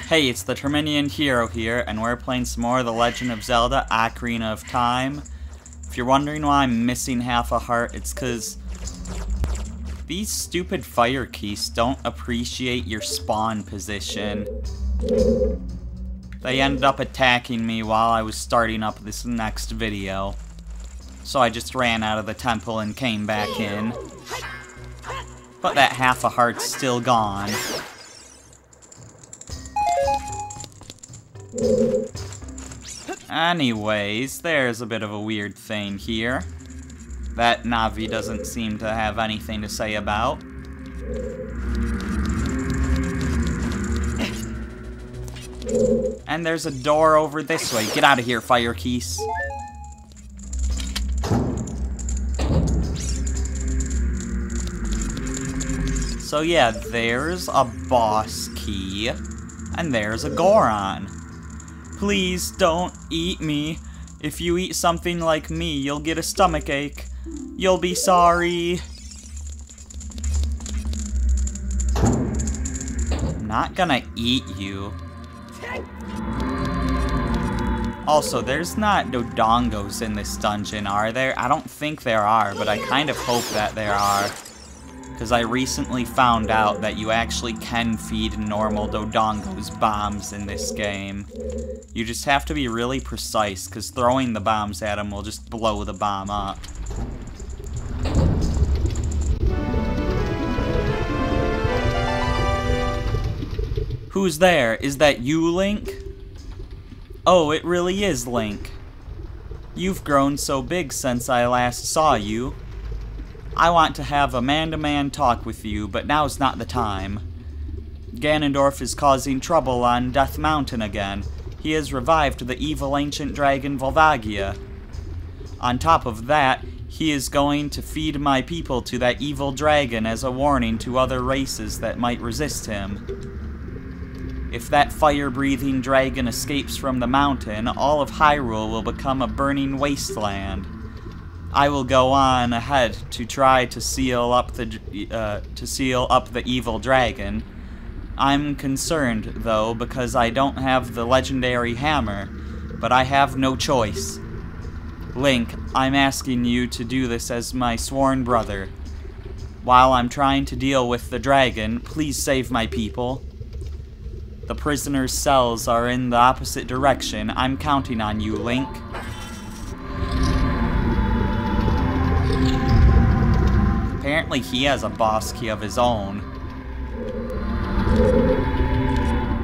Hey, it's the Terminian Hero here, and we're playing some more of The Legend of Zelda: Ocarina of Time. If you're wondering why I'm missing half a heart, it's because these stupid fire keys don't appreciate your spawn position. They ended up attacking me while I was starting up this next video. So I just ran out of the temple and came back in. But that half a heart's still gone. Anyways, there's a bit of a weird thing here that Navi doesn't seem to have anything to say about. And there's a door over this way. Get out of here, fire keys. So yeah, there's a boss key, and there's a Goron. Please don't eat me. If you eat something like me, you'll get a stomachache. You'll be sorry. I'm not gonna eat you. Also, there's not Dodongos in this dungeon, are there? I don't think there are, but I kind of hope that there are. Because I recently found out that you actually can feed normal Dodongos bombs in this game. You just have to be really precise, because throwing the bombs at them will just blow the bomb up. Who's there? Is that you, Link? Oh, it really is Link. You've grown so big since I last saw you. I want to have a man-to-man talk with you, but now's not the time. Ganondorf is causing trouble on Death Mountain again. He has revived the evil ancient dragon Volvagia. On top of that, he is going to feed my people to that evil dragon as a warning to other races that might resist him. If that fire-breathing dragon escapes from the mountain, all of Hyrule will become a burning wasteland. I will go on ahead to try to seal up the evil dragon. I'm concerned, though, because I don't have the legendary hammer, but I have no choice. Link, I'm asking you to do this as my sworn brother. While I'm trying to deal with the dragon, please save my people. The prisoners' cells are in the opposite direction. I'm counting on you, Link. Apparently he has a boss key of his own.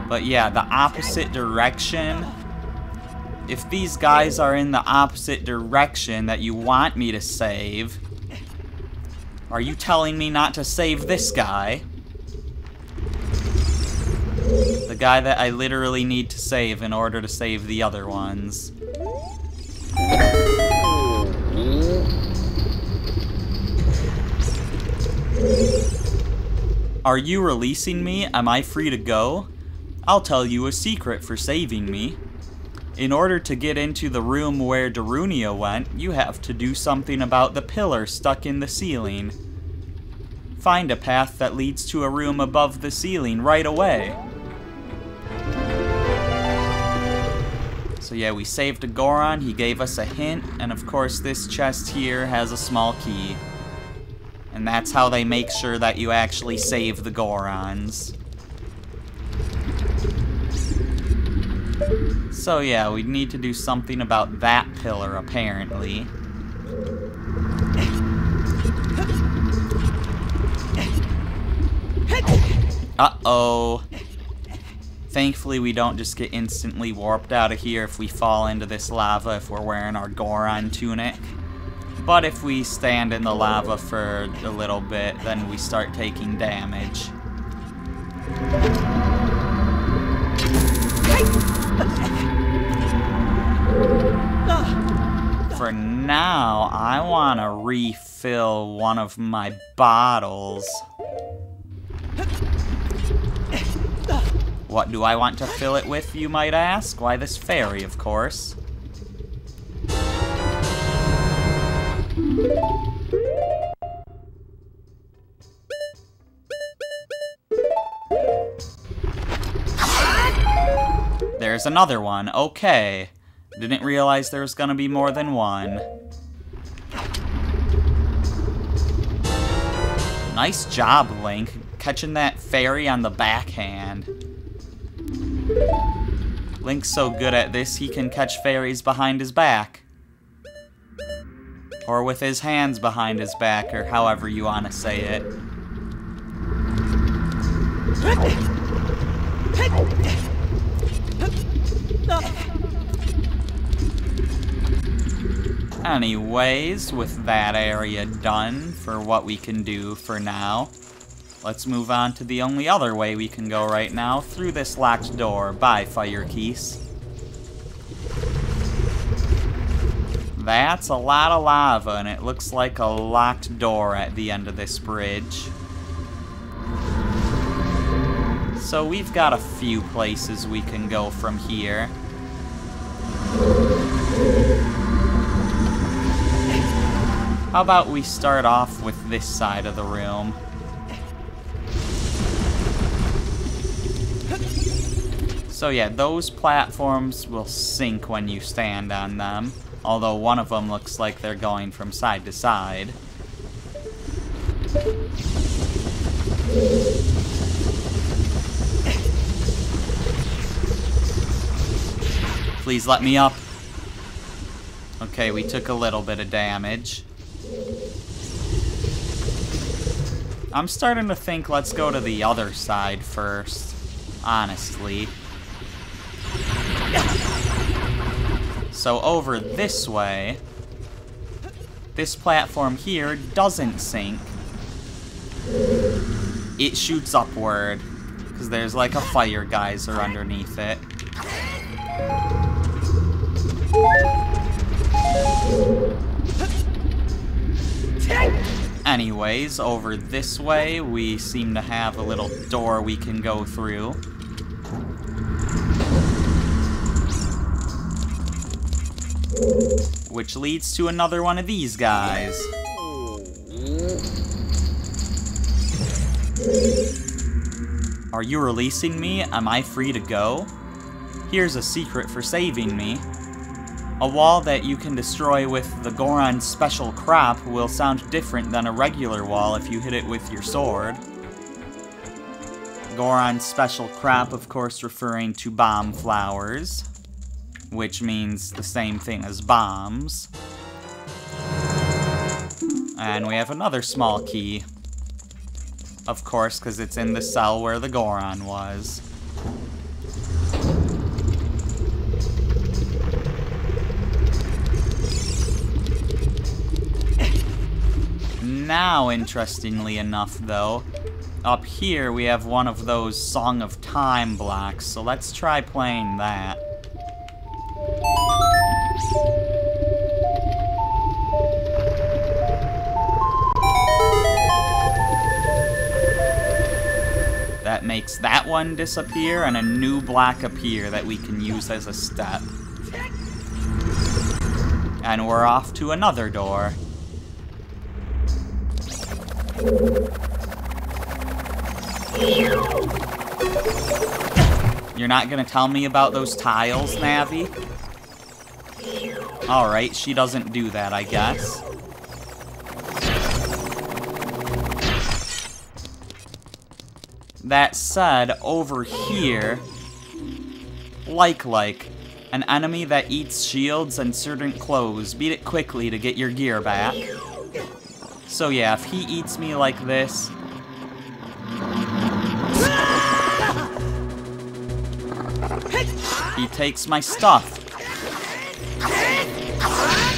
But yeah, the opposite direction. If these guys are in the opposite direction that you want me to save, are you telling me not to save this guy? The guy that I literally need to save in order to save the other ones. Are you releasing me? Am I free to go? I'll tell you a secret for saving me. In order to get into the room where Darunia went, you have to do something about the pillar stuck in the ceiling. Find a path that leads to a room above the ceiling right away. So yeah, we saved a Goron, he gave us a hint, and of course this chest here has a small key. And that's how they make sure that you actually save the Gorons. So yeah, we need to do something about that pillar, apparently. Uh-oh. Thankfully, we don't just get instantly warped out of here if we fall into this lava if we're wearing our Goron tunic. But if we stand in the lava for a little bit, then we start taking damage. For now, I want to refill one of my bottles. What do I want to fill it with, you might ask? Why, this fairy, of course. There's another one. Okay. Didn't realize there was gonna be more than one. Nice job, Link, catching that fairy on the backhand. Link's so good at this, he can catch fairies behind his back. Or with his hands behind his back, or however you want to say it. Anyways, with that area done for what we can do for now, let's move on to the only other way we can go right now, through this locked door. Bye, Fire Keese. That's a lot of lava, and it looks like a locked door at the end of this bridge. So we've got a few places we can go from here. How about we start off with this side of the room? So yeah, those platforms will sink when you stand on them, although one of them looks like they're going from side to side. Please let me up. Okay, we took a little bit of damage. I'm starting to think let's go to the other side first, honestly. So over this way, this platform here doesn't sink. It shoots upward, because there's like a fire geyser underneath it. Anyways, over this way, we seem to have a little door we can go through. Which leads to another one of these guys. Are you releasing me? Am I free to go? Here's a secret for saving me. A wall that you can destroy with the Goron's special crop will sound different than a regular wall if you hit it with your sword. Goron's special crop, of course, referring to bomb flowers, which means the same thing as bombs. And we have another small key. Of course, because it's in the cell where the Goron was. Now, interestingly enough, though, up here we have one of those Song of Time blocks, so let's try playing that. That makes that one disappear and a new block appear that we can use as a step. And we're off to another door. You're not gonna tell me about those tiles, Navi? Alright, she doesn't do that, I guess. That said, over here, like, an enemy that eats shields and certain clothes. Beat it quickly to get your gear back. So yeah, if he eats me like this... he takes my stuff.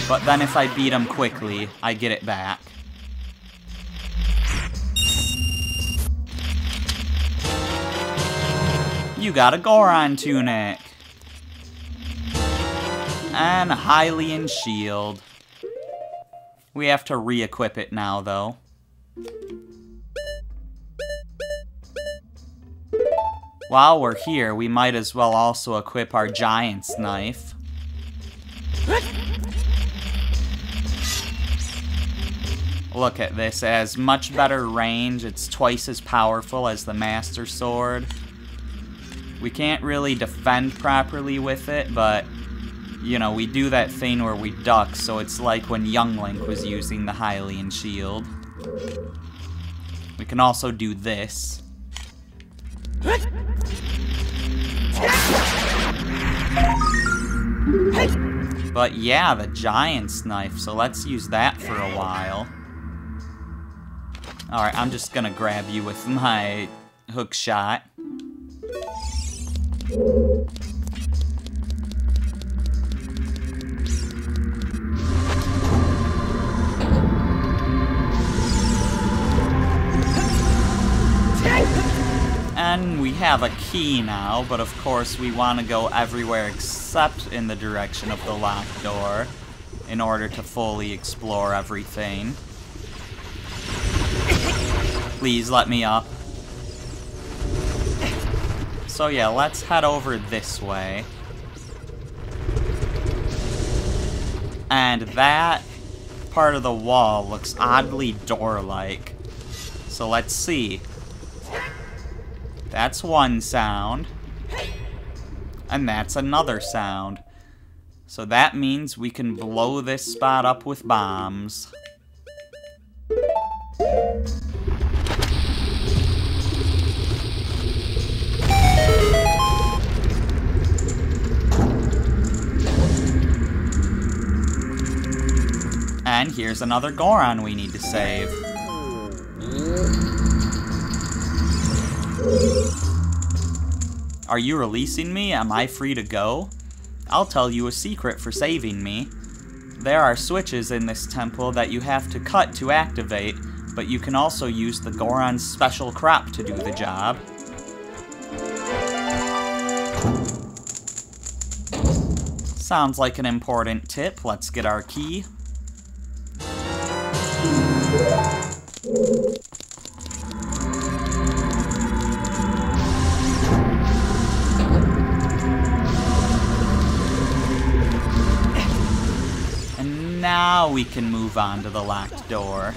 But then if I beat him quickly, I get it back. You got a Goron tunic. And a Hylian shield. We have to re-equip it now, though. While we're here, we might as well also equip our Giant's Knife. Look at this, it has much better range, it's twice as powerful as the Master Sword. We can't really defend properly with it, but, you know, we do that thing where we duck, so it's like when young Link was using the Hylian shield. We can also do this. But yeah, the Giant's Knife, so let's use that for a while. Alright, I'm just gonna grab you with my hook shot. And we have a key now, but of course we want to go everywhere except in the direction of the locked door in order to fully explore everything. Please let me up. So yeah, let's head over this way. And that part of the wall looks oddly door-like. So let's see. That's one sound. And that's another sound. So that means we can blow this spot up with bombs. And here's another Goron we need to save. Are you releasing me? Am I free to go? I'll tell you a secret for saving me. There are switches in this temple that you have to cut to activate, but you can also use the Goron's special crop to do the job. Sounds like an important tip. Let's get our key. And now we can move on to the locked door.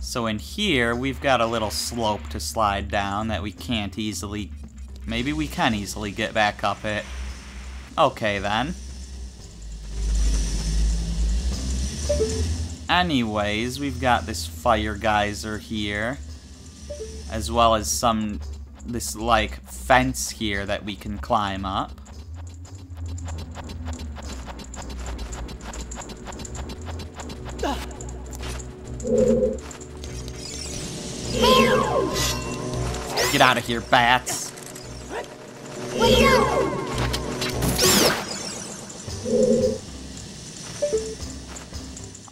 So in here, we've got a little slope to slide down that we can't easily... Maybe we can easily get back up it. Okay, then. Anyways, we've got this fire geyser here. As well as this, like, fence here that we can climb up. Get out of here, bats.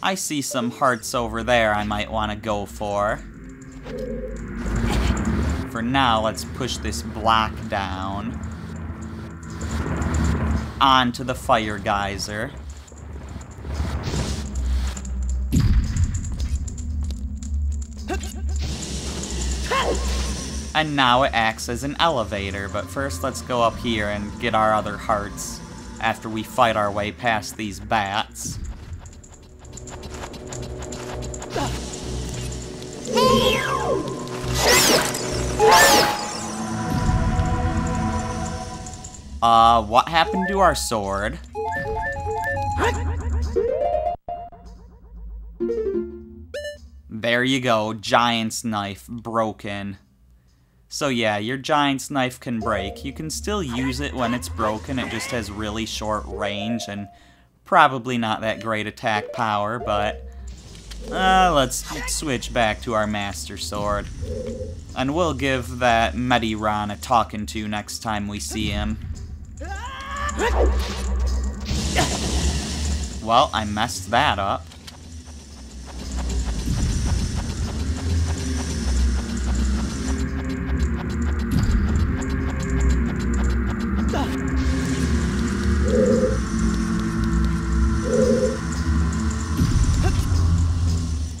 I see some hearts over there I might want to go for. For now, let's push this block down onto the fire geyser. And now it acts as an elevator, but first let's go up here and get our other hearts after we fight our way past these bats. What happened to our sword? There you go, Giant's Knife, broken. So yeah, your Giant's Knife can break. You can still use it when it's broken, it just has really short range and probably not that great attack power, but... let's switch back to our Master Sword. And we'll give that Mediron a talking to next time we see him. Well, I messed that up.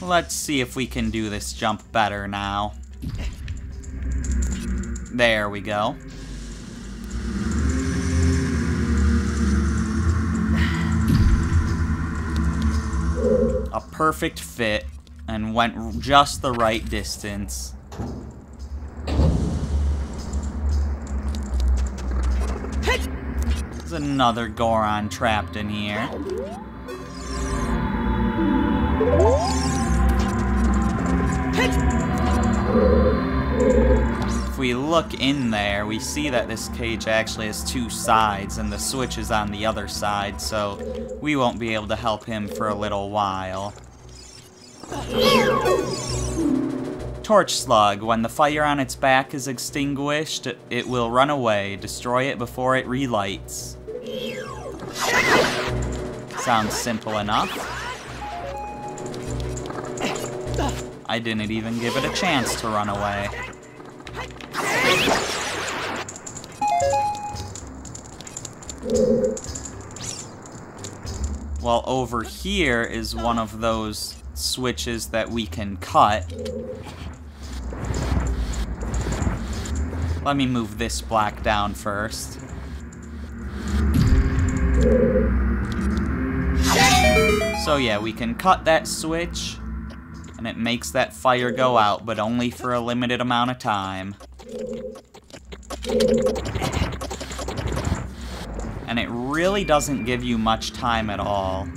Let's see if we can do this jump better now. There we go. perfect fit and went just the right distance. There's another Goron trapped in here. If we look in there, we see that this cage actually has two sides, and the switch is on the other side, so we won't be able to help him for a little while. Torch Slug. When the fire on its back is extinguished, it will run away. Destroy it before it relights. Sounds simple enough. I didn't even give it a chance to run away. Well, over here is one of those switches that we can cut. Let me move this block down first. So yeah, we can cut that switch, and it makes that fire go out, but only for a limited amount of time. And it really doesn't give you much time at all.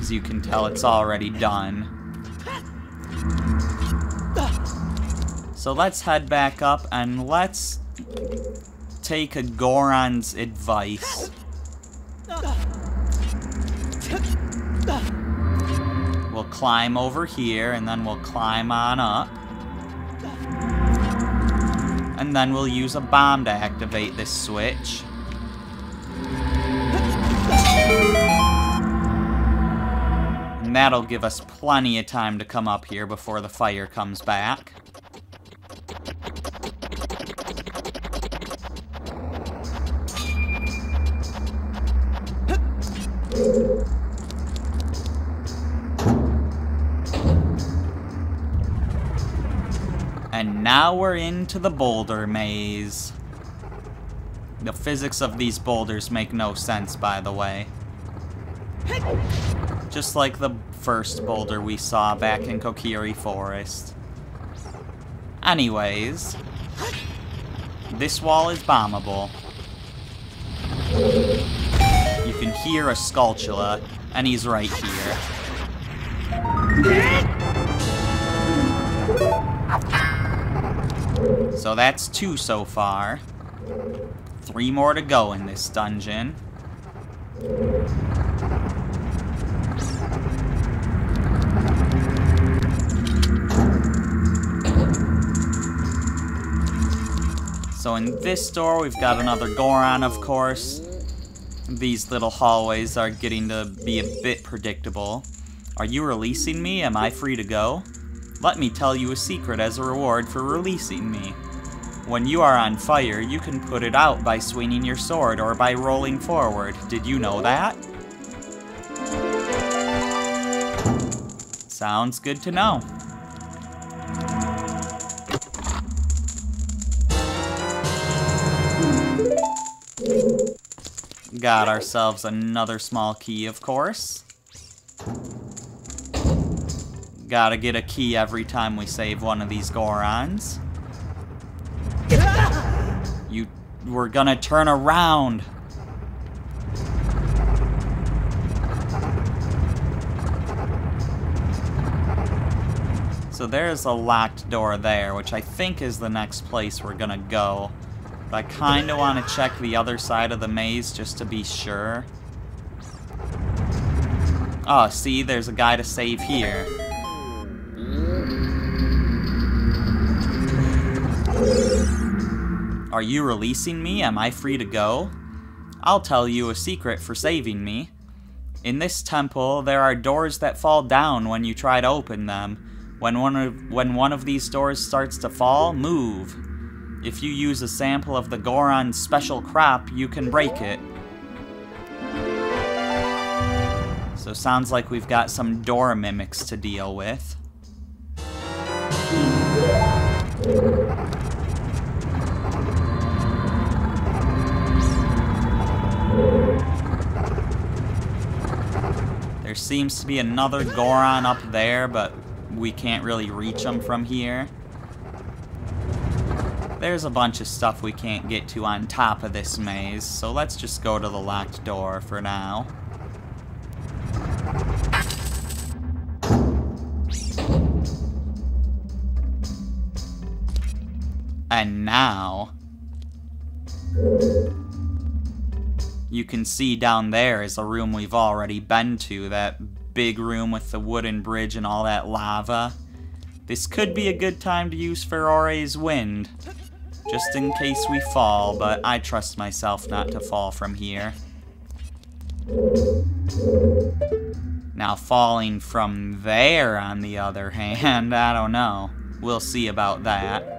As you can tell, it's already done. So let's head back up and let's take a Goron's advice. We'll climb over here, and then we'll climb on up. And then we'll use a bomb to activate this switch. And that'll give us plenty of time to come up here before the fire comes back. And now we're into the boulder maze. The physics of these boulders make no sense, by the way. Just like the first boulder we saw back in Kokiri Forest. Anyways, this wall is bombable. You can hear a Skulltula, and he's right here. So that's 2 so far. 3 more to go in this dungeon. So in this door, we've got another Goron, of course. These little hallways are getting to be a bit predictable. Are you releasing me? Am I free to go? Let me tell you a secret as a reward for releasing me. When you are on fire, you can put it out by swinging your sword or by rolling forward. Did you know that? Sounds good to know. Got ourselves another small key, of course. Gotta get a key every time we save one of these Gorons. You were gonna turn around. So there's a locked door there, which I think is the next place we're gonna go. But I kinda wanna check the other side of the maze just to be sure. Oh, see, there's a guy to save here. Are you releasing me? Am I free to go? I'll tell you a secret for saving me. In this temple, there are doors that fall down when you try to open them. When one of these doors starts to fall, move. If you use a sample of the Goron's special crop, you can break it. So sounds like we've got some door mimics to deal with. There seems to be another Goron up there, but we can't really reach him from here. There's a bunch of stuff we can't get to on top of this maze, so let's just go to the locked door for now. And now, you can see down there is a room we've already been to, that big room with the wooden bridge and all that lava. This could be a good time to use Ferore's Wind, just in case we fall, but I trust myself not to fall from here. Now falling from there, on the other hand, I don't know. We'll see about that.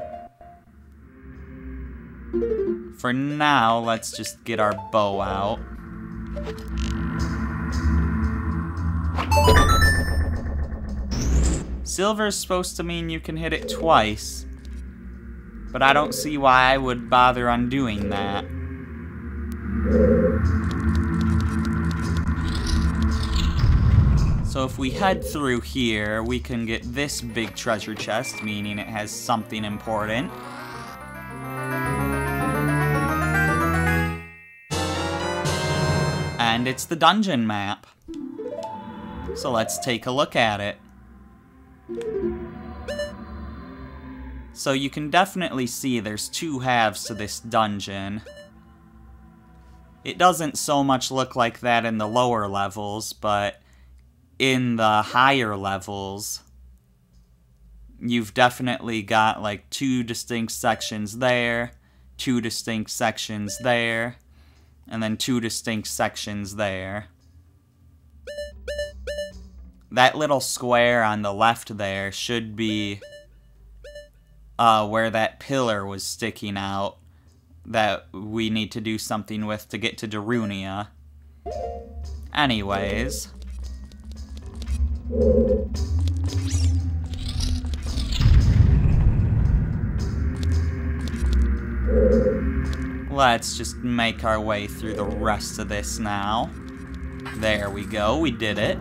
For now, let's just get our bow out. Silver's supposed to mean you can hit it twice, but I don't see why I would bother undoing that. So if we head through here, we can get this big treasure chest, meaning it has something important. And it's the dungeon map. So let's take a look at it. So you can definitely see there's two halves to this dungeon. It doesn't so much look like that in the lower levels, but in the higher levels, you've definitely got like two distinct sections there, two distinct sections there, and then two distinct sections there. That little square on the left there should be where that pillar was sticking out that we need to do something with to get to Darunia. Anyways. Let's just make our way through the rest of this now. There we go, we did it.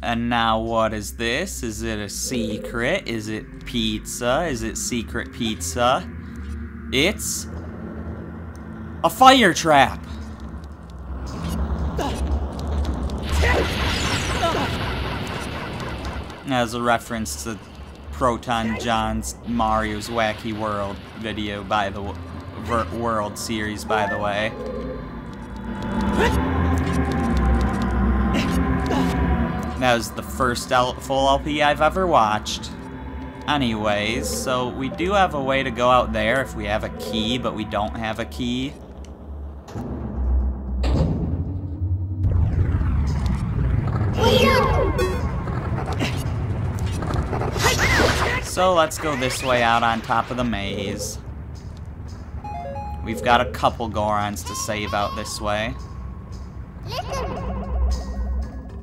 And now what is this? Is it a secret? Is it pizza? Is it secret pizza? It's a fire trap! As a reference to Proton John's Mario's Wacky World video, by the World series, by the way. That was the first full LP I've ever watched. Anyways, so we do have a way to go out there if we have a key, but we don't have a key. So let's go this way out on top of the maze. We've got a couple Gorons to save out this way.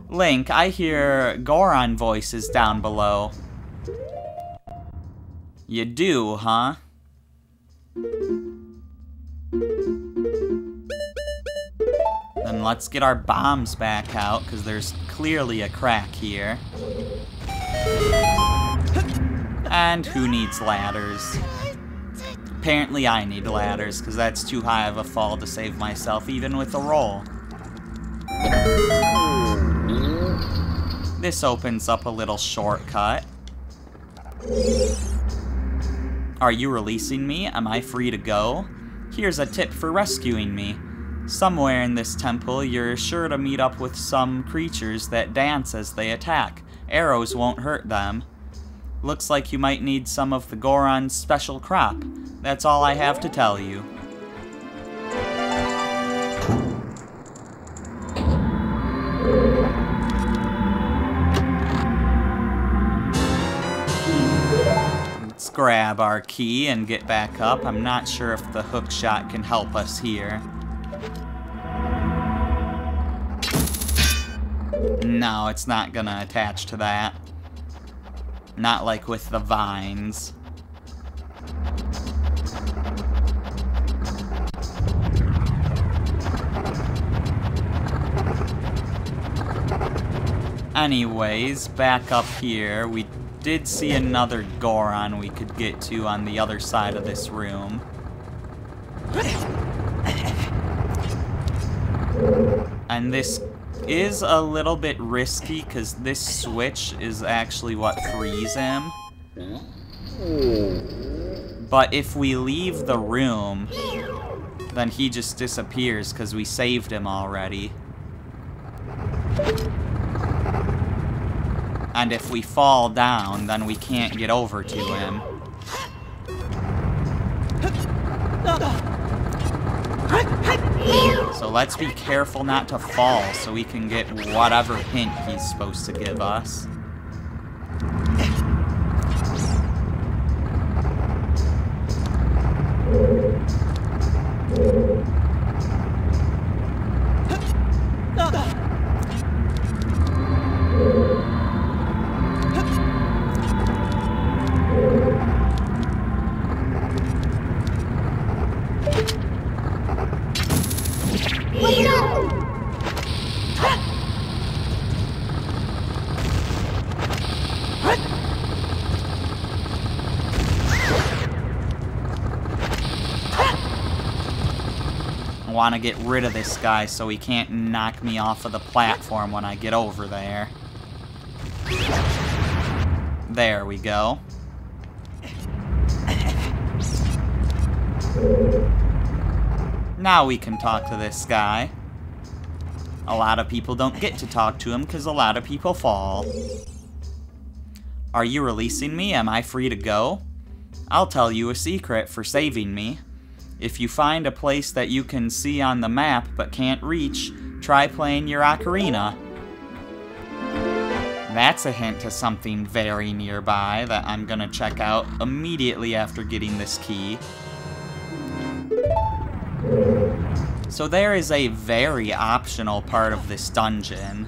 Link, I hear Goron voices down below. You do, huh? Then let's get our bombs back out, because there's clearly a crack here. And who needs ladders? Apparently I need ladders, because that's too high of a fall to save myself, even with a roll. This opens up a little shortcut. Are you releasing me? Am I free to go? Here's a tip for rescuing me. Somewhere in this temple, you're sure to meet up with some creatures that dance as they attack. Arrows won't hurt them. Looks like you might need some of the Goron's special crop. That's all I have to tell you. Let's grab our key and get back up. I'm not sure if the hook shot can help us here. No, it's not gonna attach to that. Not like with the vines. Anyways, back up here, we did see another Goron we could get to on the other side of this room. And this is a little bit risky, because this switch is actually what frees him. But if we leave the room, then he just disappears, because we saved him already. And if we fall down, then we can't get over to him. So let's be careful not to fall so we can get whatever hint he's supposed to give us. I want to get rid of this guy so he can't knock me off of the platform when I get over there. There we go. Now we can talk to this guy. A lot of people don't get to talk to him because a lot of people fall. Are you releasing me? Am I free to go? I'll tell you a secret for saving me. If you find a place that you can see on the map but can't reach, try playing your Ocarina. That's a hint to something very nearby that I'm gonna check out immediately after getting this key. So there is a very optional part of this dungeon.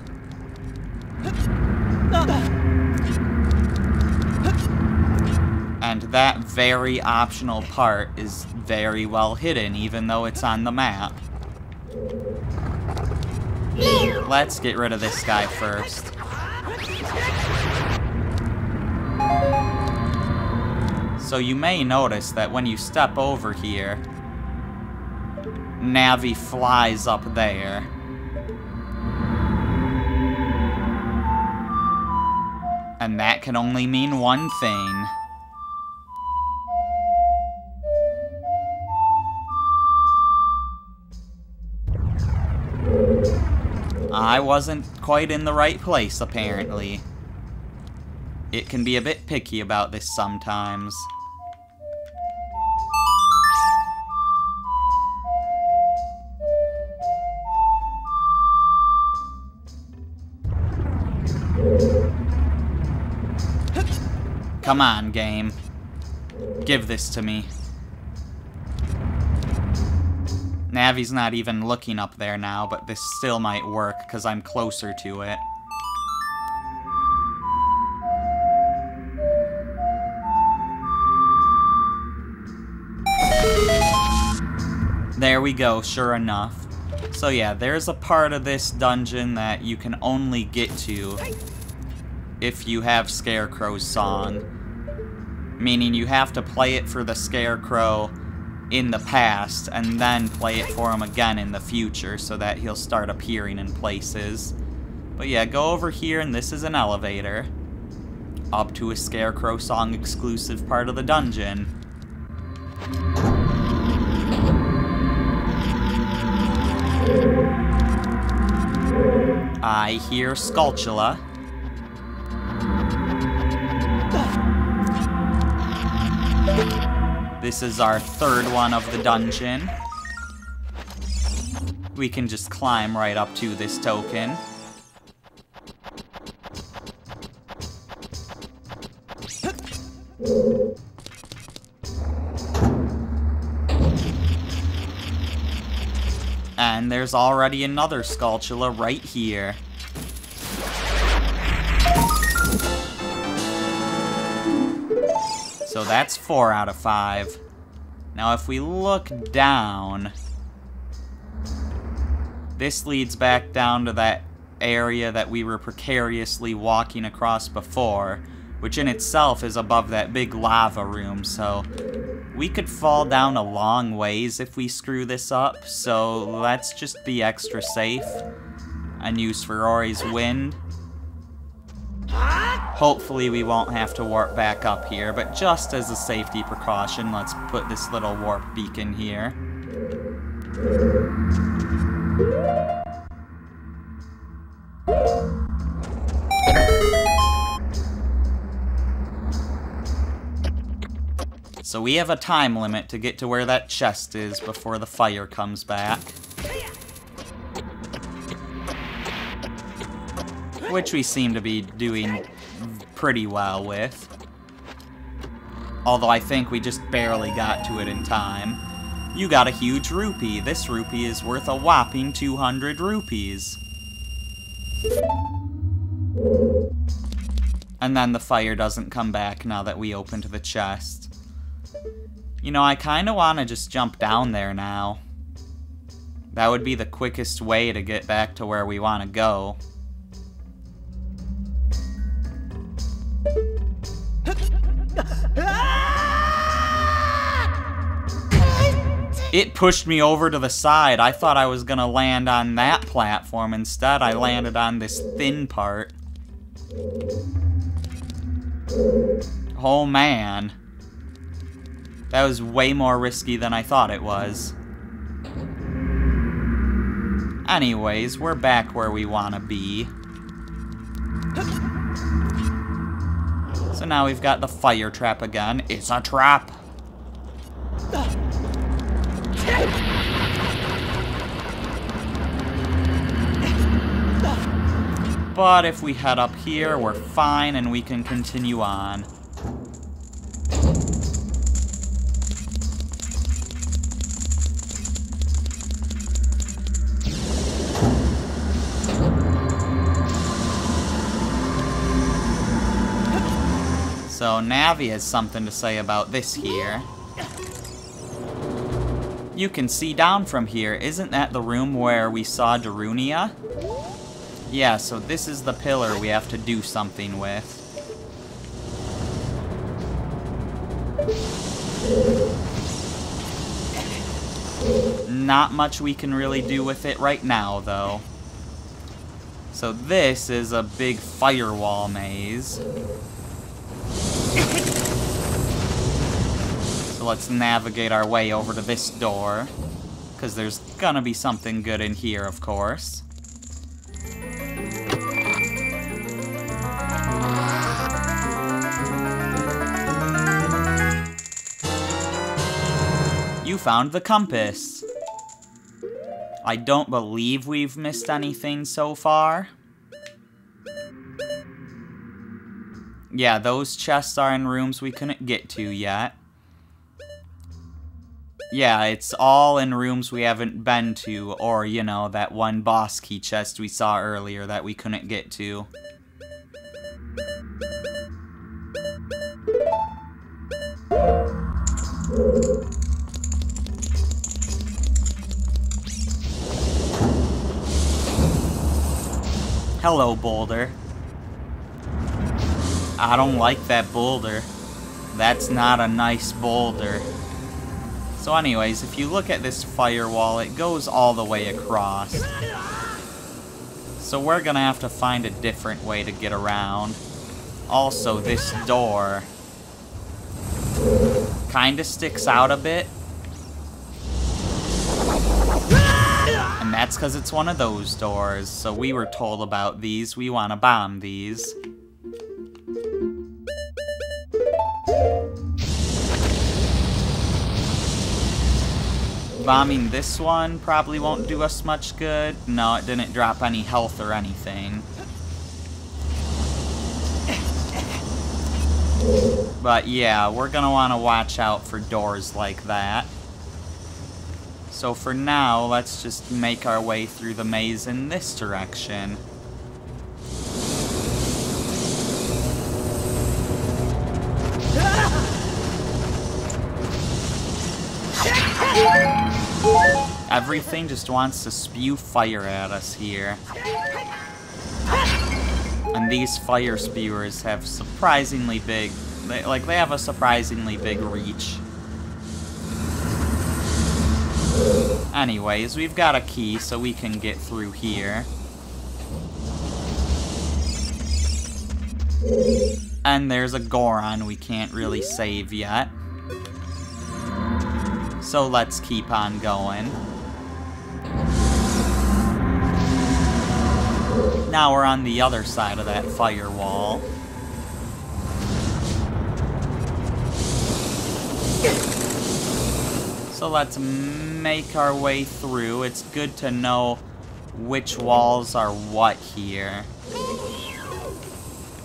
And that very optional part is very well hidden, even though it's on the map. Let's get rid of this guy first. So you may notice that when you step over here, Navi flies up there. And that can only mean one thing. I wasn't quite in the right place, apparently. It can be a bit picky about this sometimes. Come on, game. Give this to me. Navi's not even looking up there now, but this still might work, because I'm closer to it. There we go, sure enough. So yeah, there's a part of this dungeon that you can only get to if you have Scarecrow's song. Meaning you have to play it for the Scarecrow in the past, and then play it for him again in the future, so that he'll start appearing in places. But yeah, go over here, and this is an elevator. Up to a Scarecrow song exclusive part of the dungeon. I hear Skulltula. This is our third one of the dungeon. We can just climb right up to this token. And there's already another Skulltula right here. So that's 4 out of 5. Now if we look down, this leads back down to that area that we were precariously walking across before, which in itself is above that big lava room, so we could fall down a long ways if we screw this up, so let's just be extra safe and use Ferori's Wind. Hopefully we won't have to warp back up here, but just as a safety precaution, let's put this little warp beacon here. So we have a time limit to get to where that chest is before the fire comes back. Which we seem to be doing pretty well with. Although I think we just barely got to it in time. You got a huge rupee. This rupee is worth a whopping 200 rupees. And then the fire doesn't come back now that we opened the chest. You know, I kind of want to just jump down there now. That would be the quickest way to get back to where we want to go. It pushed me over to the side. I thought I was gonna land on that platform. Instead, I landed on this thin part. Oh man. That was way more risky than I thought it was. Anyways, we're back where we want to be. So now we've got the fire trap again. It's a trap! But if we head up here, we're fine and we can continue on. So Navi has something to say about this here. You can see down from here. Isn't that the room where we saw Darunia? Yeah, so this is the pillar we have to do something with. Not much we can really do with it right now, though. So this is a big firewall maze. So let's navigate our way over to this door, because there's gonna be something good in here, of course. You found the compass. I don't believe we've missed anything so far. Yeah, those chests are in rooms we couldn't get to yet. Yeah, it's all in rooms we haven't been to, or, you know, that one boss key chest we saw earlier that we couldn't get to. Hello, boulder. I don't like that boulder. That's not a nice boulder. So anyways, if you look at this firewall, it goes all the way across. So we're gonna have to find a different way to get around. Also, this door kinda sticks out a bit. And that's because it's one of those doors. So we were told about these. We want to bomb these. Bombing this one probably won't do us much good. No, it didn't drop any health or anything. But yeah, we're gonna want to watch out for doors like that. So for now, let's just make our way through the maze in this direction. Everything just wants to spew fire at us here. And these fire spewers have surprisingly big... They have a surprisingly big reach. Anyways, we've got a key, so we can get through here. And there's a Goron we can't really save yet. So let's keep on going. Now we're on the other side of that firewall. So let's make our way through. It's good to know which walls are what here.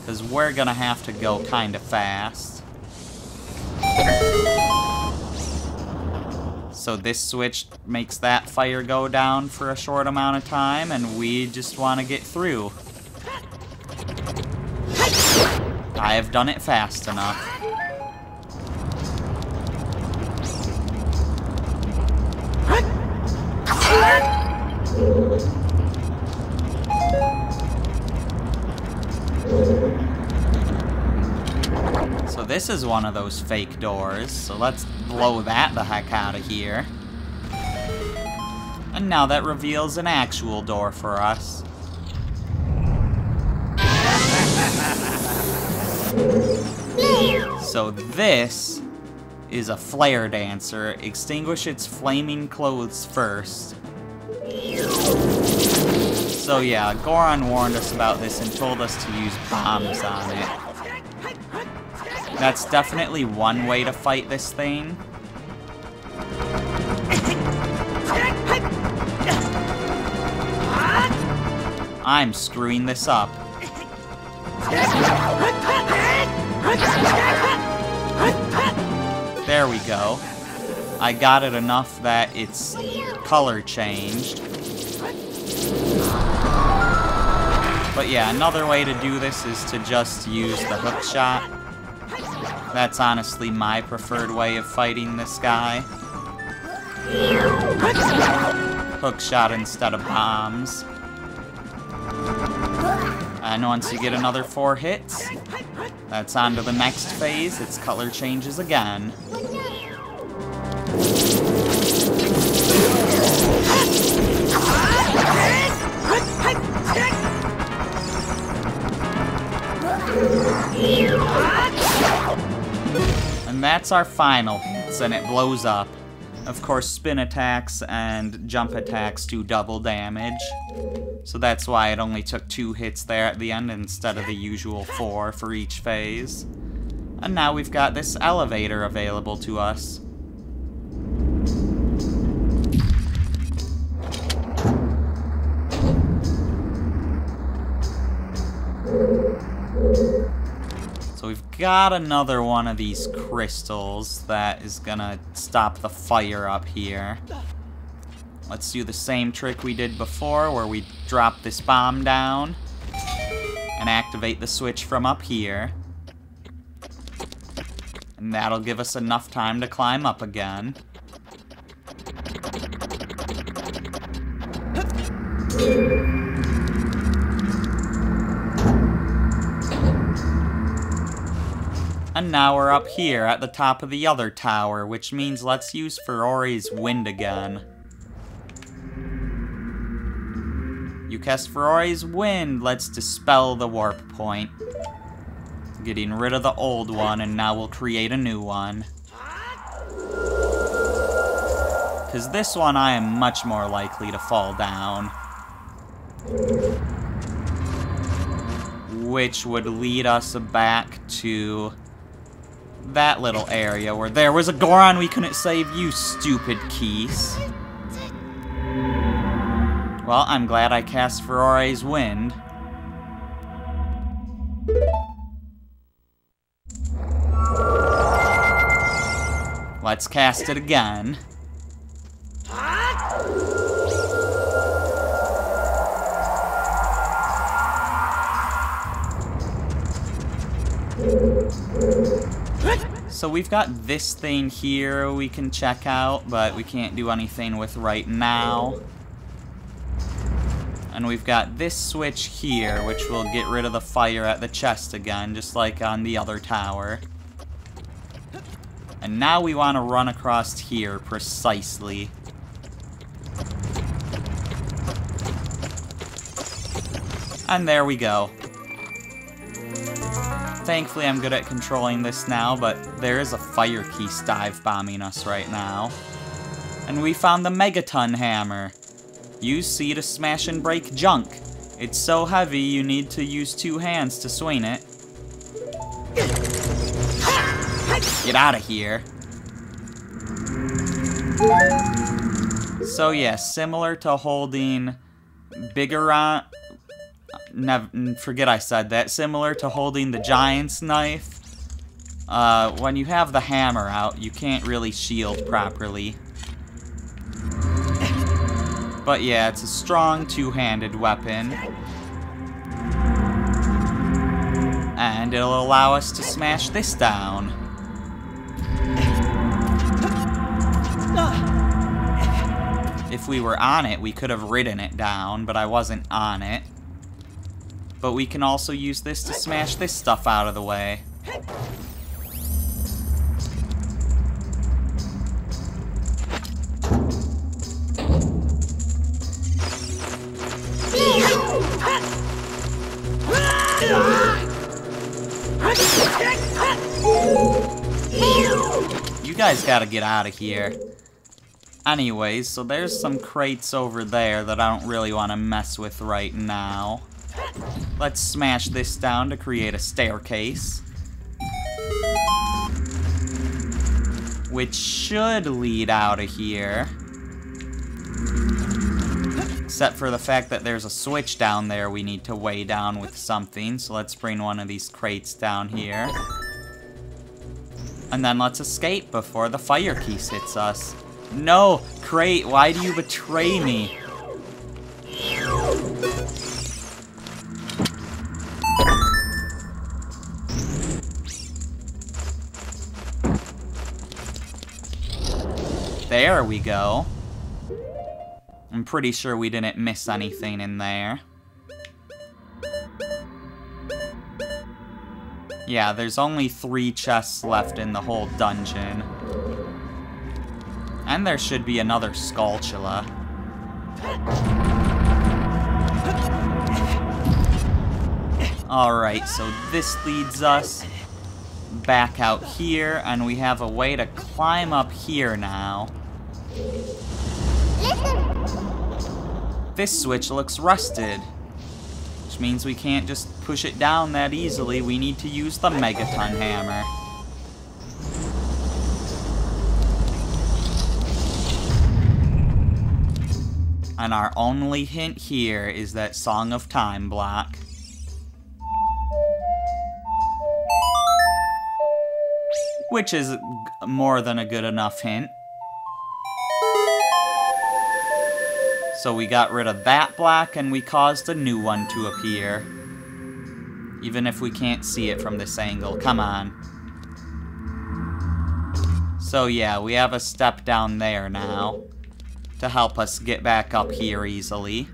Because we're gonna have to go kind of fast. So this switch makes that fire go down for a short amount of time, and we just want to get through. I have done it fast enough. So this is one of those fake doors, so let's blow that the heck out of here. And now that reveals an actual door for us. So this is a flare dancer. Extinguish its flaming clothes first. So yeah, Goron warned us about this and told us to use bombs on it. That's definitely one way to fight this thing. I'm screwing this up. There we go. I got it enough that its color changed. But yeah, another way to do this is to just use the hook shot. That's honestly my preferred way of fighting this guy. Hook shot instead of bombs. And once you get another 4 hits, that's on to the next phase. Its color changes again. And that's our final hits, and it blows up. Of course, spin attacks and jump attacks do double damage. So that's why it only took 2 hits there at the end instead of the usual 4 for each phase. And now we've got this elevator available to us. So we've got another one of these crystals that is gonna stop the fire up here. Let's do the same trick we did before, where we drop this bomb down and activate the switch from up here. And that'll give us enough time to climb up again. And now we're up here at the top of the other tower, which means let's use Ferori's Wind again. You cast Ferori's Wind, let's dispel the warp point. Getting rid of the old one, and now we'll create a new one. Because this one I am much more likely to fall down. Which would lead us back to that little area where there was a Goron we couldn't save, you stupid Keys. Well, I'm glad I cast Ferori's Wind. Let's cast it again. So we've got this thing here we can check out, but we can't do anything with right now. And we've got this switch here, which will get rid of the fire at the chest again, just like on the other tower. And now we want to run across here, precisely. And there we go. Thankfully, I'm good at controlling this now, but there is a fire key dive bombing us right now. And we found the Megaton Hammer. Use C to smash and break junk. It's so heavy, you need to use 2 hands to swing it. Get out of here. So yeah, similar to holding Bigaron... forget I said that. Similar to holding the Giant's Knife. When you have the hammer out, you can't really shield properly. But yeah, it's a strong 2-handed weapon. And it'll allow us to smash this down. If we were on it, we could have ridden it down, but I wasn't on it. But we can also use this to smash this stuff out of the way. You guys gotta get out of here. Anyways, so there's some crates over there that I don't really want to mess with right now. Let's smash this down to create a staircase. Which should lead out of here. Except for the fact that there's a switch down there we need to weigh down with something. So let's bring one of these crates down here. And then let's escape before the fire key hits us. No! Crate, why do you betray me? There we go. I'm pretty sure we didn't miss anything in there. Yeah, there's only 3 chests left in the whole dungeon. And there should be another Skulltula. Alright, so this leads us back out here, and we have a way to climb up here now. This switch looks rusted, which means we can't just push it down that easily. We need to use the Megaton Hammer. And our only hint here is that Song of Time block. Which is more than a good enough hint. So we got rid of that block and we caused a new one to appear. Even if we can't see it from this angle. Come on. So yeah, we have a step down there now to help us get back up here easily.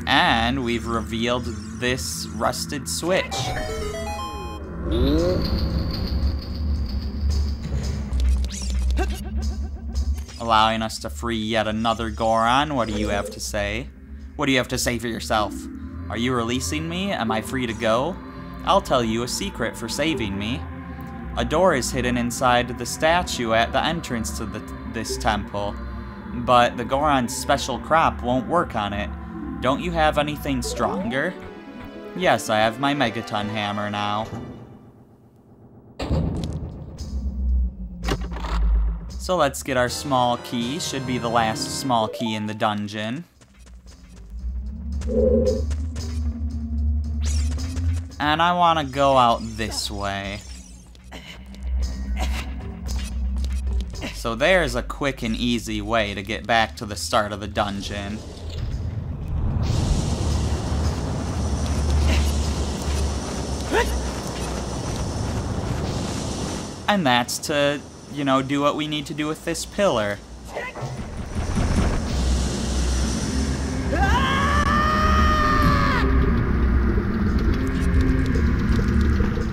And we've revealed this rusted switch. Allowing us to free yet another Goron. What do you have to say? What do you have to say for yourself? Are you releasing me? Am I free to go? I'll tell you a secret for saving me. A door is hidden inside the statue at the entrance to this temple, but the Goron's special crop won't work on it. Don't you have anything stronger? Yes, I have my Megaton Hammer now. So let's get our small key. Should be the last small key in the dungeon. And I want to go out this way. So there's a quick and easy way to get back to the start of the dungeon. And that's to, you know, do what we need to do with this pillar.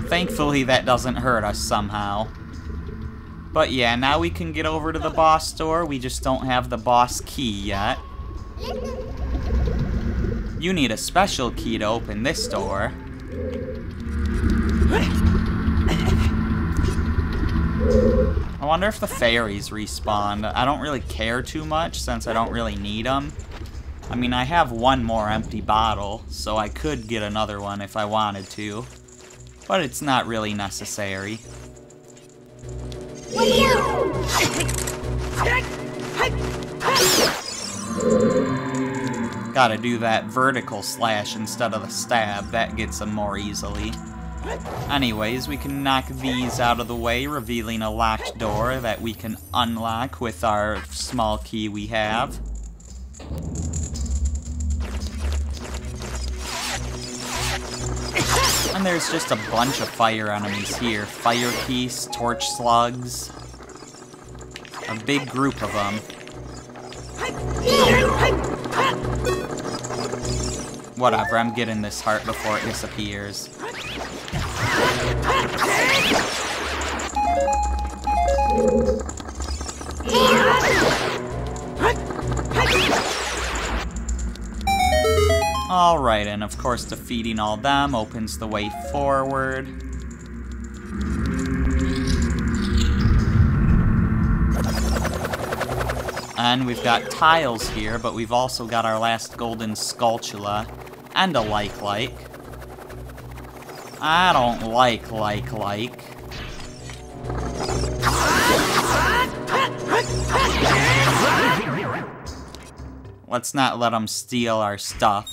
Thankfully, that doesn't hurt us somehow. But yeah, now we can get over to the boss door. We just don't have the boss key yet. You need a special key to open this door. I wonder if the fairies respawn. I don't really care too much since I don't really need them. I mean, I have one more empty bottle, so I could get another one if I wanted to. But it's not really necessary. Gotta do that vertical slash instead of the stab. That gets them more easily. Anyways, we can knock these out of the way, revealing a locked door that we can unlock with our small key we have. And there's just a bunch of fire enemies here. Fire geese, torch slugs. A big group of them. Whatever, I'm getting this heart before it disappears. Alright, and of course defeating all them opens the way forward. And we've got tiles here, but we've also got our last golden sculptula and a like. I don't like. Let's not let him steal our stuff.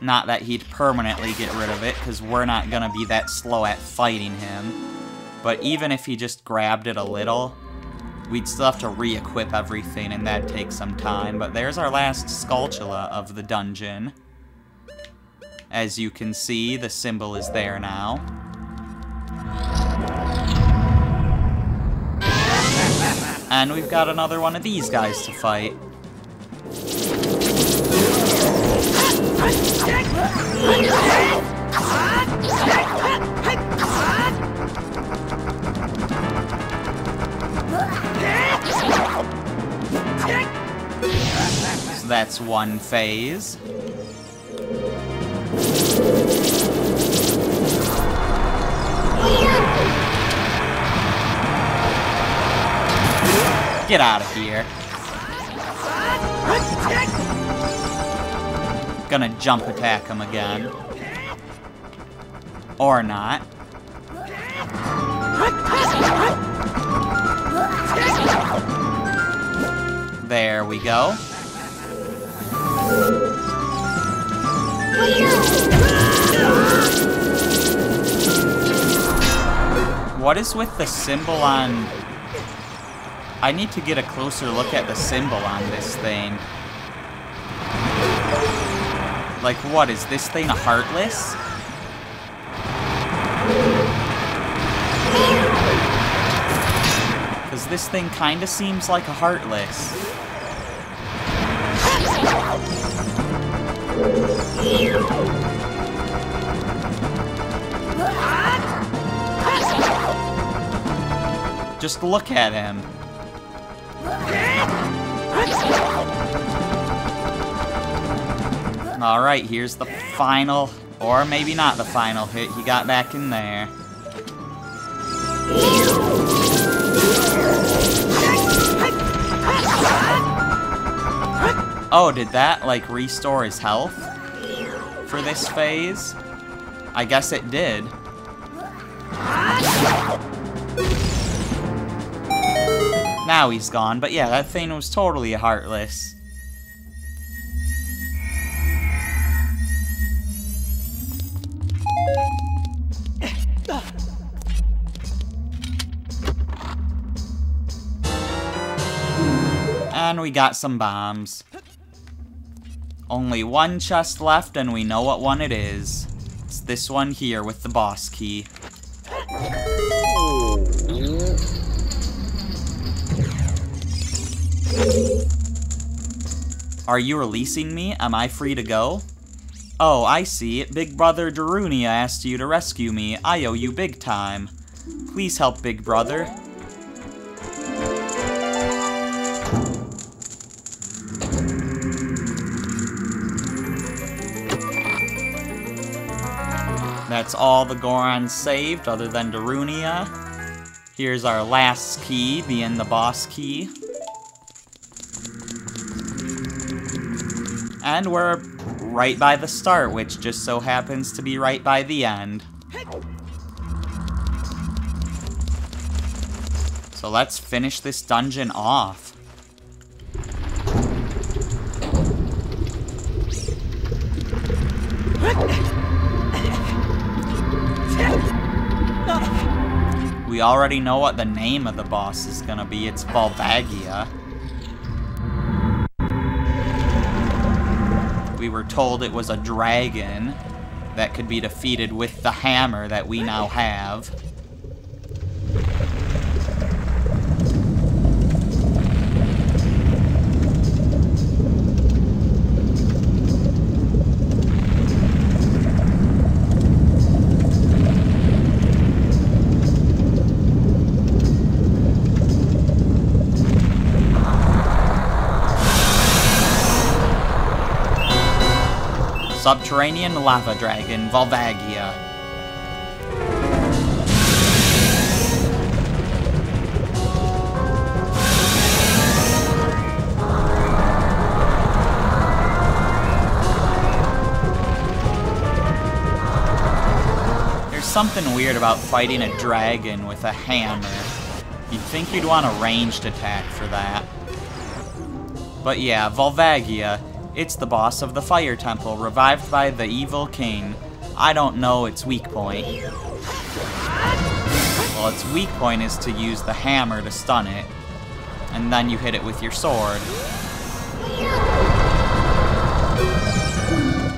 Not that he'd permanently get rid of it, because we're not gonna be that slow at fighting him. But even if he just grabbed it a little, we'd still have to re-equip everything, and that'd take some time. But there's our last sculptula of the dungeon. As you can see, the symbol is there now. And we've got another one of these guys to fight. So that's one phase. Get out of here. Gonna jump attack him again. Or not. There we go. What is with the symbol on... I need to get a closer look at the symbol on this thing. Like, what, is this thing a heartless? Because this thing kinda seems like a heartless. Just look at him. Alright, here's the final, or maybe not the final hit. He got back in there. Oh, did that, like, restore his health for this phase? I guess it did. Now he's gone, but yeah, that thing was totally heartless. And we got some bombs. Only one chest left, and we know what one it is. It's this one here with the boss key. Are you releasing me? Am I free to go? Oh, I see. Big Brother Darunia asked you to rescue me. I owe you big time. Please help Big Brother. That's all the Gorons saved, other than Darunia. Here's our last key, the end the boss key. And we're right by the start, which just so happens to be right by the end. So let's finish this dungeon off. We already know what the name of the boss is gonna be. It's Volvagia. We were told it was a dragon that could be defeated with the hammer that we now have. Subterranean lava dragon, Volvagia. There's something weird about fighting a dragon with a hammer. You'd think you'd want a ranged attack for that. But yeah, Volvagia. It's the boss of the Fire Temple, revived by the evil king. I don't know its weak point. Well, its weak point is to use the hammer to stun it, and then you hit it with your sword.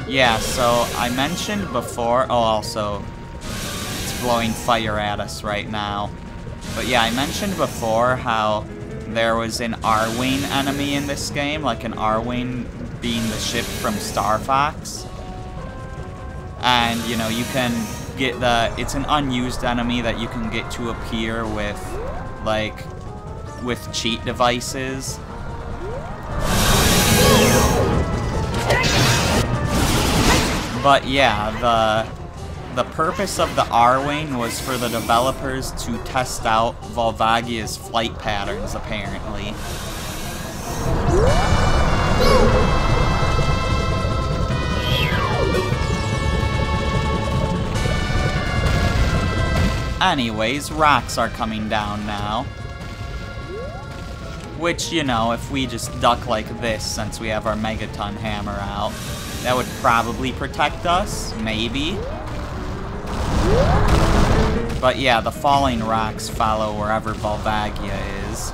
Yeah, so I mentioned before, oh, also, it's blowing fire at us right now. But yeah, I mentioned before how there was an Arwing enemy in this game, like an Arwing being the ship from Star Fox. And, you know, you can get it's an unused enemy that you can get to appear with, like, with cheat devices. But yeah, the purpose of the Arwing was for the developers to test out Volvagia's flight patterns, apparently. Anyways, rocks are coming down now. Which, you know, if we just duck like this since we have our Megaton hammer out, that would probably protect us, maybe. But yeah, the falling rocks follow wherever Volvagia is.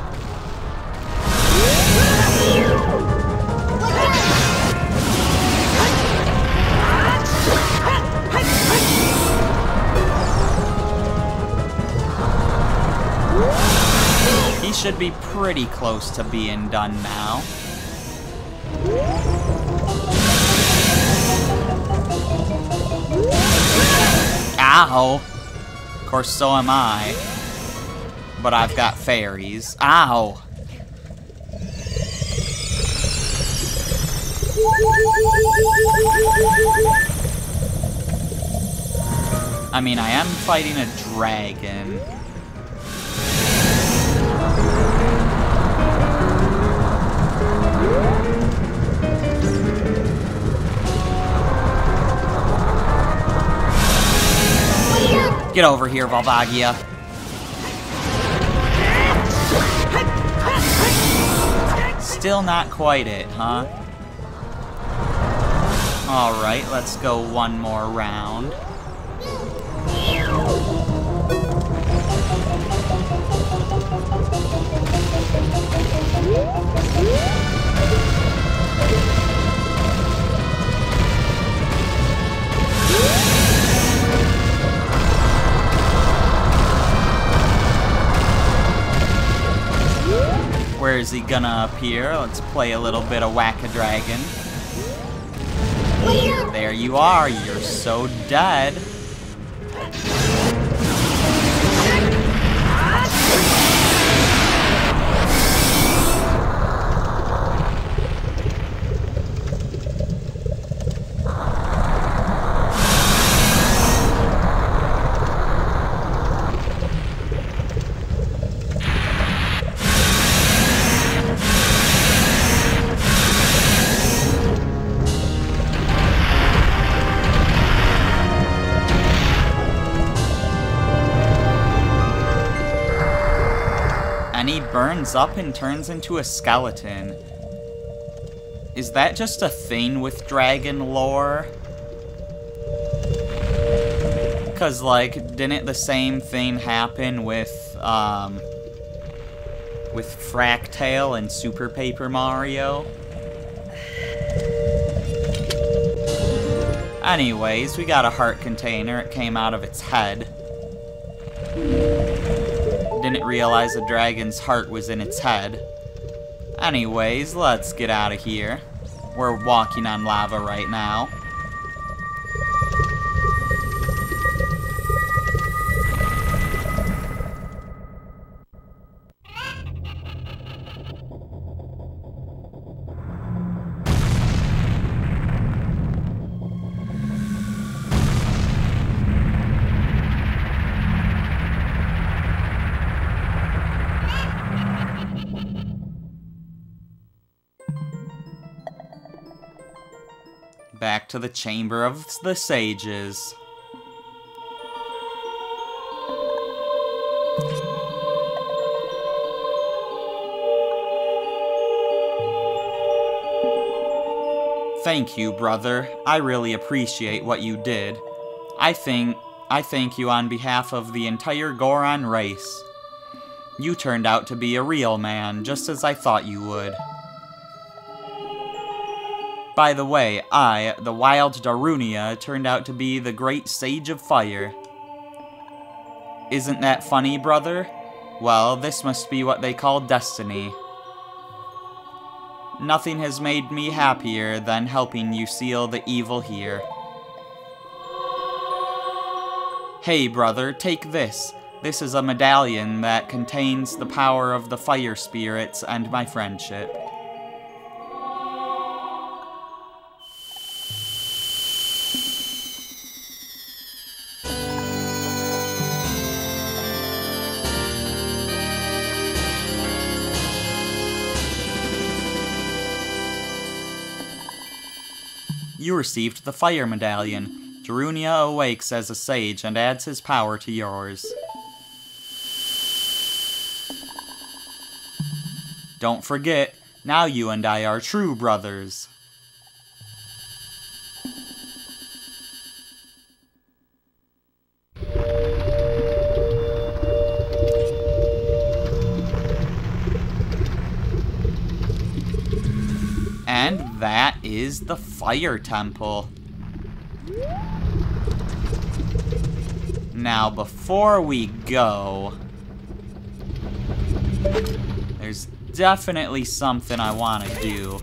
He should be pretty close to being done now. Ow! Of course, so am I. But I've got fairies. Ow! I mean, I am fighting a dragon. Get over here, Volvagia. Still not quite it, huh? Alright, let's go one more round. Where is he gonna appear? Let's play a little bit of Whack-A-Dragon. There you are, you're so dead. And he burns up and turns into a skeleton. Is that just a thing with dragon lore? Cause like, didn't the same thing happen with Fractale and Super Paper Mario? Anyways, we got a heart container. It came out of its head. Didn't realize a dragon's heart was in its head. Anyways, let's get out of here. We're walking on lava right now. Back to the Chamber of the Sages. Thank you, brother. I really appreciate what you did. I thank you on behalf of the entire Goron race. You turned out to be a real man, just as I thought you would. By the way, I, the wild Darunia, turned out to be the great Sage of Fire. Isn't that funny, brother? Well, this must be what they call destiny. Nothing has made me happier than helping you seal the evil here. Hey, brother, take this. This is a medallion that contains the power of the fire spirits and my friendship. You received the Fire Medallion. Darunia awakes as a sage and adds his power to yours. Don't forget, now you and I are true brothers. And that is the Fire Temple. Now, before we go, there's definitely something I want to do.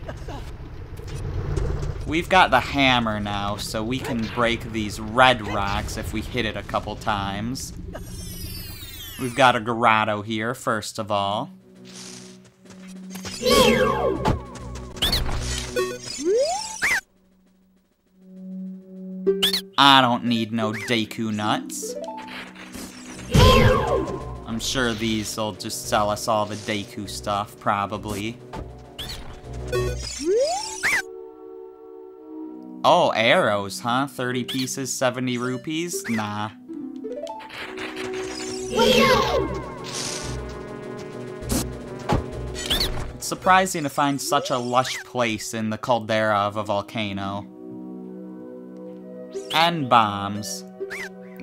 We've got the hammer now, so we can break these red rocks if we hit it a couple times. We've got a grotto here, first of all. I don't need no Deku nuts. I'm sure these will just sell us all the Deku stuff, probably. Oh, arrows, huh? 30 pieces, 70 rupees? Nah. It's surprising to find such a lush place in the caldera of a volcano. And bombs.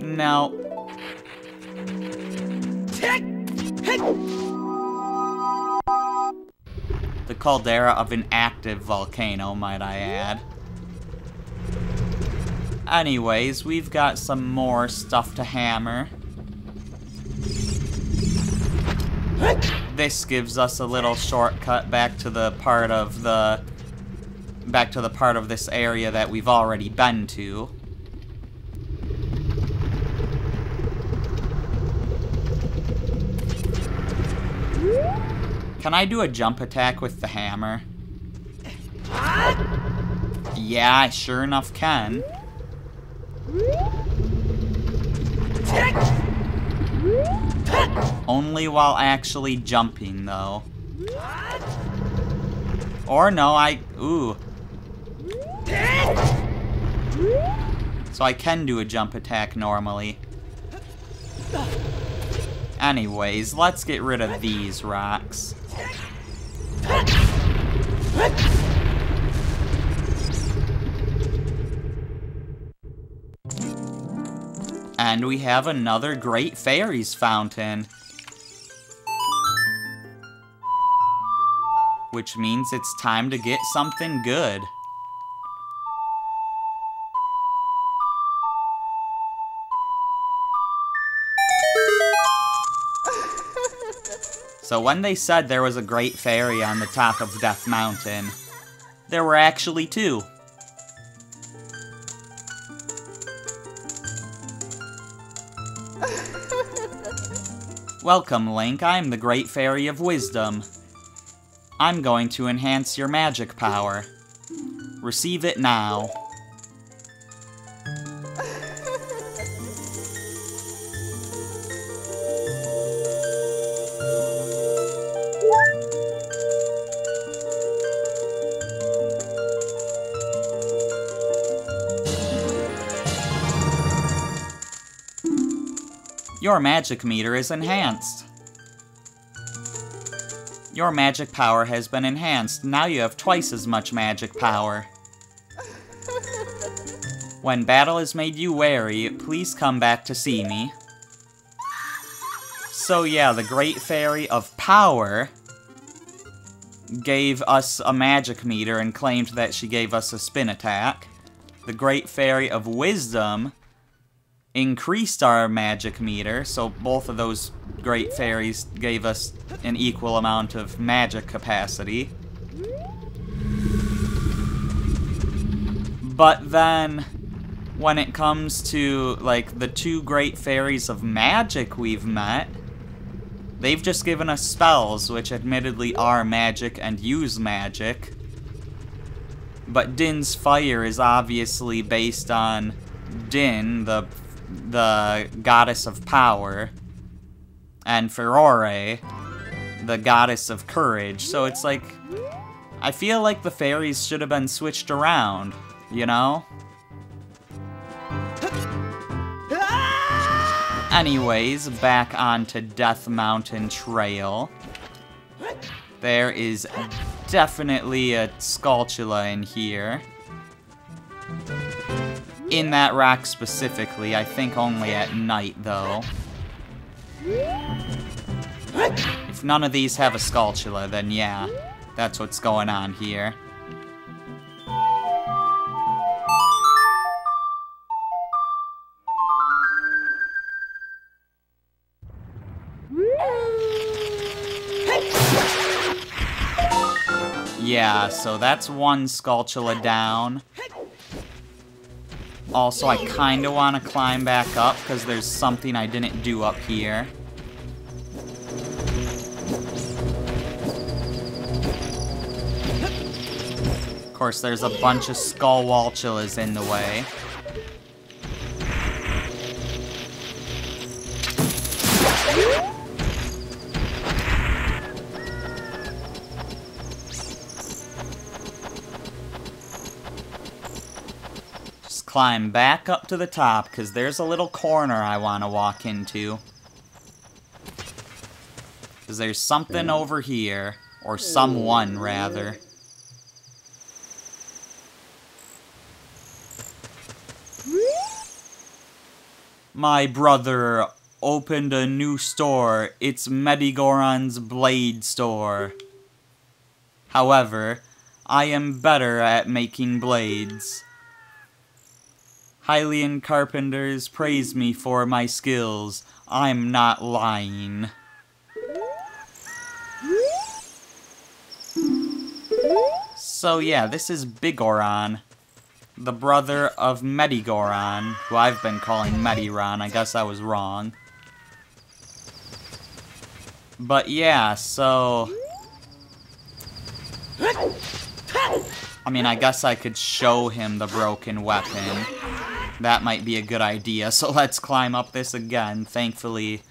No. The caldera of an active volcano, might I add. Anyways, we've got some more stuff to hammer. This gives us a little shortcut back to the part of the back to the part of this area that we've already been to. Can I do a jump attack with the hammer? Yeah, I sure enough can. Only while actually jumping, though. Or no, ooh. So I can do a jump attack normally. Anyways, let's get rid of these rocks. And we have another Great Fairies fountain. Which means it's time to get something good. So when they said there was a Great Fairy on the top of Death Mountain, there were actually two. Welcome, Link. I'm the Great Fairy of Wisdom. I'm going to enhance your magic power. Receive it now. Your magic meter is enhanced. Your magic power has been enhanced. Now you have twice as much magic power. When battle has made you wary, please come back to see me. So yeah, the Great Fairy of Power gave us a magic meter and claimed that she gave us a spin attack. The Great Fairy of Wisdom increased our magic meter, so both of those Great Fairies gave us an equal amount of magic capacity. But then, when it comes to, like, the two Great Fairies of Magic we've met, they've just given us spells, which admittedly are magic and use magic. But Din's Fire is obviously based on Din, the goddess of power, and Furore, the goddess of courage. So it's like, I feel like the fairies should have been switched around, you know? Anyways, back onto Death Mountain Trail. There is definitely a Skulltula in here. In that rock specifically, I think only at night, though. If none of these have a Skulltula, then yeah, that's what's going on here. Yeah, so that's one Skulltula down. Also, I kinda wanna climb back up, because there's something I didn't do up here. Of course, there's a bunch of Skullwalchulas in the way. Climb back up to the top, because there's a little corner I want to walk into. Because there's something over here, or someone, rather. My brother opened a new store. It's Medigoron's Blade Store. However, I am better at making blades. Hylian carpenters praise me for my skills. I'm not lying. So yeah, this is Bigoron, the brother of Medigoron, who I've been calling Mediron. I guess I was wrong. But yeah, so... I mean, I guess I could show him the broken weapon. That might be a good idea, so let's climb up this again. Thankfully,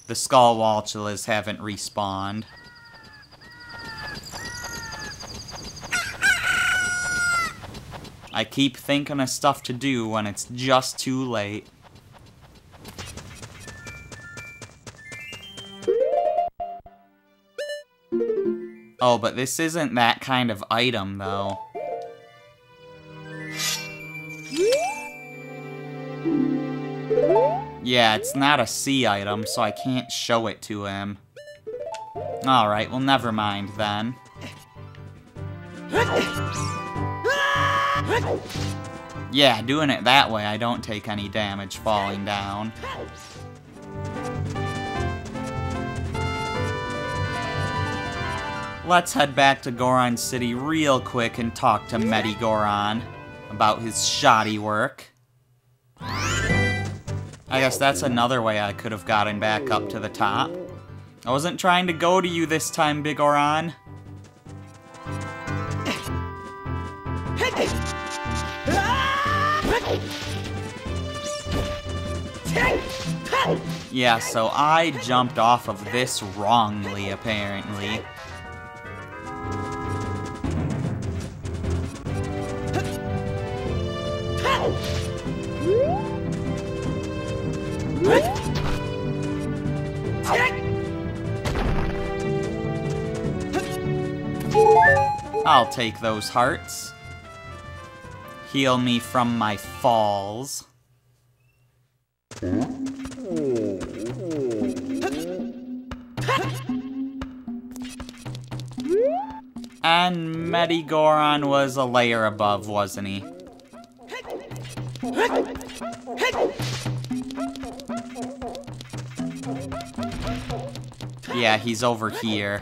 the Skullwalchulas haven't respawned. I keep thinking of stuff to do when it's just too late. Oh, but this isn't that kind of item, though. Yeah, it's not a C item, so I can't show it to him. Alright, well, never mind, then. Yeah, doing it that way, I don't take any damage falling down. Let's head back to Goron City real quick and talk to Medigoron about his shoddy work. I guess that's another way I could have gotten back up to the top. I wasn't trying to go to you this time, Bigoron. Yeah, so I jumped off of this wrongly, apparently. I'll take those hearts. Heal me from my falls. And Medigoron was a layer above, wasn't he? Yeah, he's over here.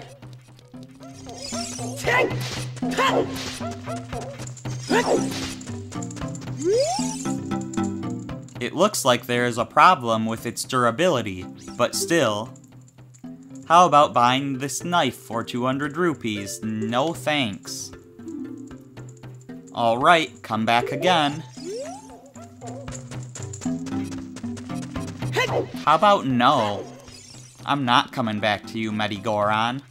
It looks like there is a problem with its durability, but still. How about buying this knife for 200 rupees? No thanks. Alright, come back again. How about no? I'm not coming back to you, Medigoron.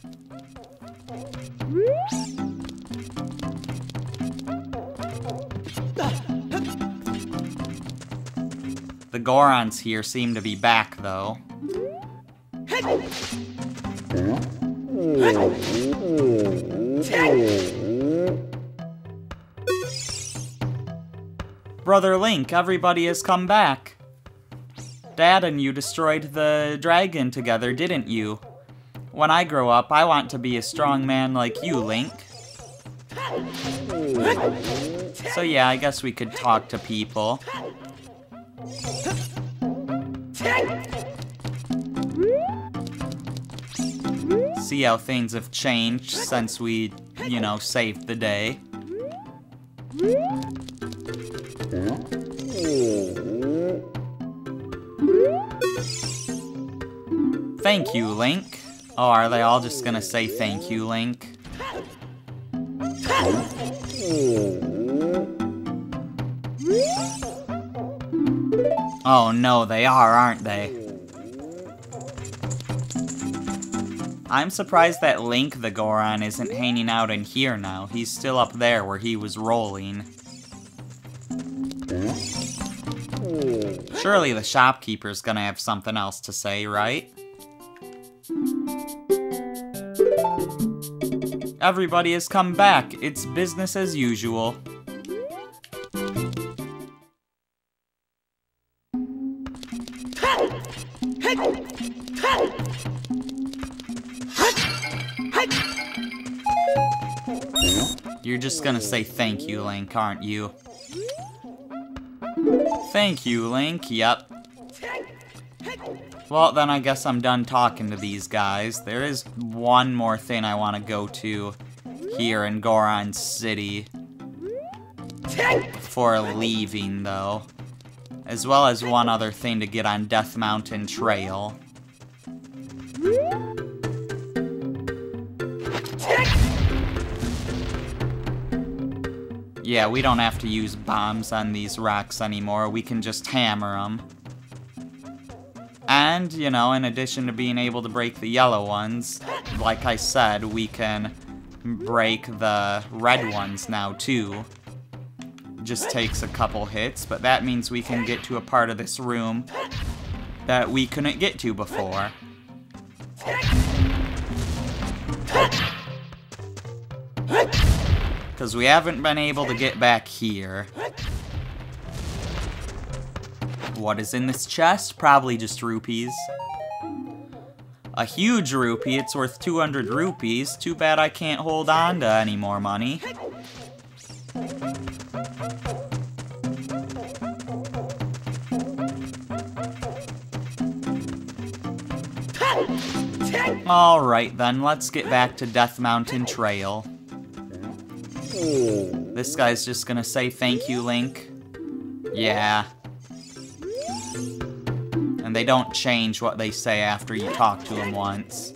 The Gorons here seem to be back, though. Brother Link, everybody has come back. Dad and you destroyed the dragon together, didn't you? When I grow up, I want to be a strong man like you, Link. So yeah, I guess we could talk to people. See how things have changed since we, you know, saved the day. Thank you, Link. Oh, are they all just gonna say thank you, Link? Oh no, they are, aren't they? I'm surprised that Link the Goron isn't hanging out in here now. He's still up there where he was rolling. Surely the shopkeeper's gonna have something else to say, right? Everybody has come back. It's business as usual. You're just gonna say thank you, Link, aren't you? Thank you, Link, yep. Well, then I guess I'm done talking to these guys. There is one more thing I want to go to here in Goron City. Before leaving, though. As well as one other thing to get on Death Mountain Trail. Yeah, we don't have to use bombs on these rocks anymore. We can just hammer them. And, you know, in addition to being able to break the yellow ones, like I said, we can break the red ones now, too. Just takes a couple hits, but that means we can get to a part of this room that we couldn't get to before. Because we haven't been able to get back here. What is in this chest? Probably just rupees. A huge rupee. It's worth 200 rupees. Too bad I can't hold on to any more money. Alright then, let's get back to Death Mountain Trail. This guy's just gonna say thank you, Link. Yeah. And they don't change what they say after you talk to them once.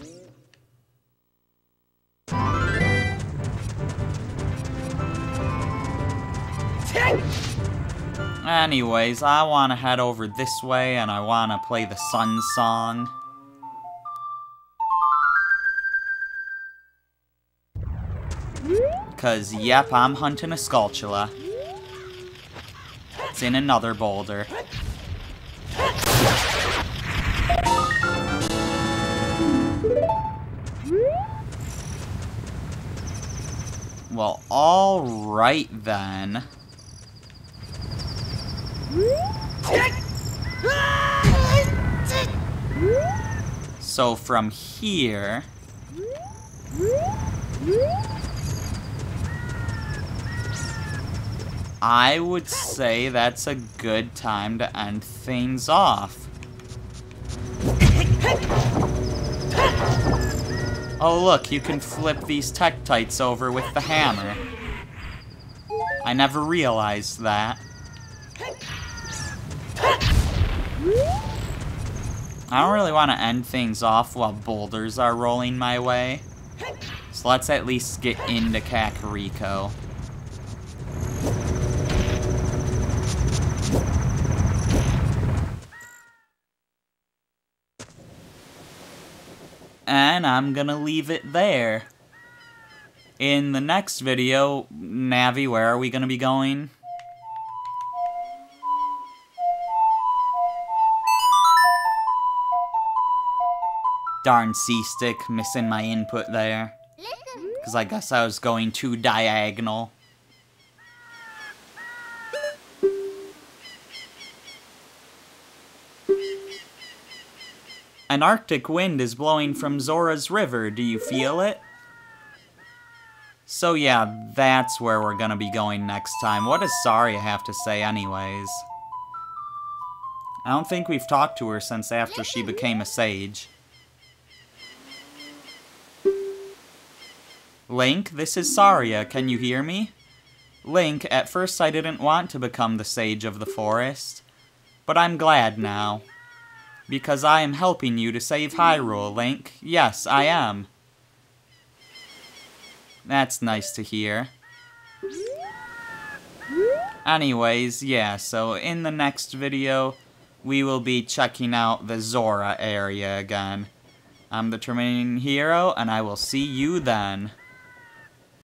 Anyways, I want to head over this way and I want to play the Sun Song. Because, yep, I'm hunting a Skulltula. It's in another boulder. Well, alright then. So from here... I would say that's a good time to end things off. Oh look, you can flip these Tektites over with the hammer. I never realized that. I don't really want to end things off while boulders are rolling my way. So let's at least get into Kakariko. And I'm gonna leave it there. In the next video, Navi, where are we gonna be going? Darn C-stick, missing my input there. Because I guess I was going too diagonal. An Arctic wind is blowing from Zora's River. Do you feel it? So yeah, that's where we're gonna be going next time. What does Saria have to say anyways? I don't think we've talked to her since after she became a sage. Link, this is Saria. Can you hear me? Link, at first I didn't want to become the sage of the forest, but I'm glad now. Because I am helping you to save Hyrule, Link. Yes, I am. That's nice to hear. Anyways, yeah, so in the next video, we will be checking out the Zora area again. I'm the Terminating Hero, and I will see you then.